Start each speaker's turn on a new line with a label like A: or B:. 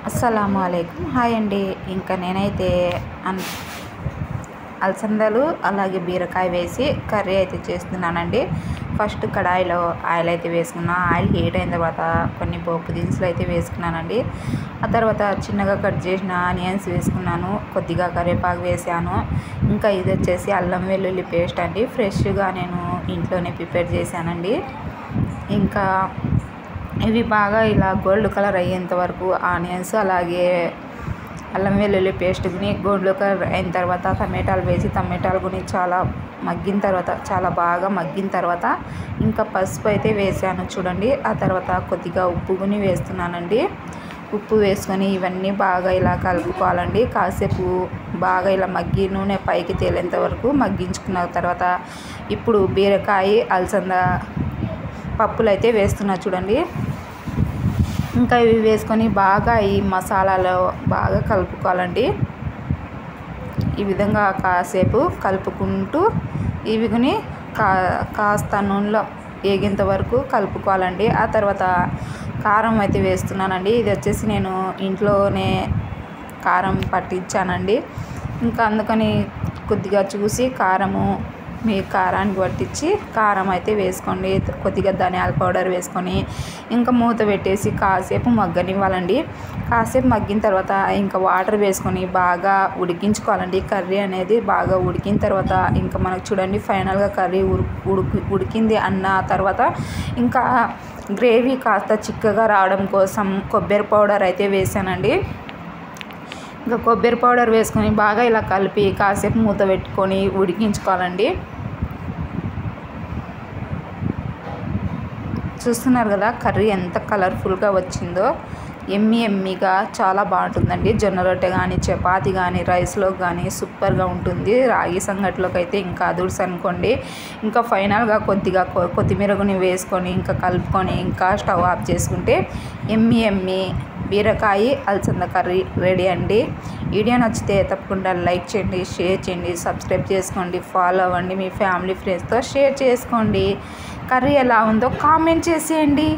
A: అస్సలాముఅలైకుం. Hi అండి. ఇంకా నేనైతే అలసందలు అలాగే బీరకాయ వేసి కర్రీ అయితే చేస్తున్నానండి. ఫస్ట్ కడాయిలో ఆయిల్ అయితే వేసుకున్నా. ఆయిల్ హీట్ అయిన తర్వాత కొన్ని పోపు దినుసులు అయితే వేసుకున్నానండి. ఆ తర్వాత చిన్నగా కట్ చేసిన ఆనియన్స్ వేసుకున్నాను, కొద్దిగా కరివేపాకు వేసాను. ఇంకా ఇది వచ్చేసి అల్లం వెల్లుల్లి పేస్ట్ అండి, ఫ్రెష్గా నేను ఇంట్లోనే ప్రిపేర్ చేశానండి. ఇంకా ఇవి బాగా ఇలా గోల్డ్ కలర్ అయ్యేంత వరకు ఆనియన్స్ అలాగే అల్లం వెల్లుల్లి పేస్ట్ని గోల్డ్ కలర్ అయిన తర్వాత టమాటాలు వేసి టమాటాలు గుని చాలా బాగా మగ్గిన తర్వాత ఇంకా పసుపు అయితే వేసాను చూడండి. ఆ తర్వాత కొద్దిగా ఉప్పు గుని వేస్తున్నానండి. ఉప్పు వేసుకొని ఇవన్నీ బాగా ఇలా కలుపుకోవాలండి. కాసేపు బాగా ఇలా మగ్గి నూనె పైకి తేలేంత వరకు మగ్గించుకున్న తర్వాత ఇప్పుడు బీరకాయ అలసంద పప్పులు అయితే వేస్తున్నా చూడండి. ఇంకా ఇవి వేసుకొని బాగా ఈ మసాలాలో బాగా కలుపుకోవాలండి. ఈ విధంగా కాసేపు కలుపుకుంటూ ఇవిని కాస్త నూనెలో వేగేంత వరకు కలుపుకోవాలండి. ఆ తర్వాత కారం అయితే వేస్తున్నానండి. ఇది వచ్చేసి నేను ఇంట్లోనే కారం పట్టించానండి. ఇంకా అందుకని కొద్దిగా చూసి కారము మీ కారానికి పట్టించి కారం అయితే వేసుకోండి. కొద్దిగా ధనియాల పౌడర్ వేసుకొని ఇంకా మూత పెట్టేసి కాసేపు మగ్గనివ్వాలండి. కాసేపు మగ్గిన తర్వాత ఇంకా వాటర్ వేసుకొని బాగా ఉడికించుకోవాలండి. కర్రీ అనేది బాగా ఉడికిన తర్వాత ఇంకా మనకు చూడండి ఫైనల్గా కర్రీ ఉడికింది అన్న తర్వాత ఇంకా గ్రేవీ కాస్త చిక్కగా రావడం కోసం కొబ్బరి పౌడర్ అయితే వేసానండి. ఇంకా కొబ్బరి పౌడర్ వేసుకొని బాగా ఇలా కలిపి కాసేపు మూత పెట్టుకొని ఉడికించుకోవాలండి. చూస్తున్నారు కదా కర్రీ ఎంత కలర్ఫుల్గా వచ్చిందో. ఎమ్మీగా చాలా బాగుంటుందండి. జొన్న రొట్టె కానీ చపాతి కానీ రైస్లో కానీ సూపర్గా ఉంటుంది. రాగి సంగట్లోకి అయితే ఇంకా అదుర్స్ అనుకోండి. ఇంకా ఫైనల్గా కొద్దిగా కొత్తిమీరని వేసుకొని ఇంకా కలుపుకొని ఇంకా స్టవ్ ఆఫ్ చేసుకుంటే ఎమ్మీ బీరకాయ అలసంద కర్రీ రెడీ అండి. వీడియో నచ్చితే తప్పకుండా లైక్ చేయండి, షేర్ చేయండి, సబ్స్క్రైబ్ చేసుకోండి, ఫాలో అవ్వండి, మీ ఫ్యామిలీ ఫ్రెండ్స్తో షేర్ చేసుకోండి. కర్రీ ఎలా ఉందో కామెంట్ చేసేయండి.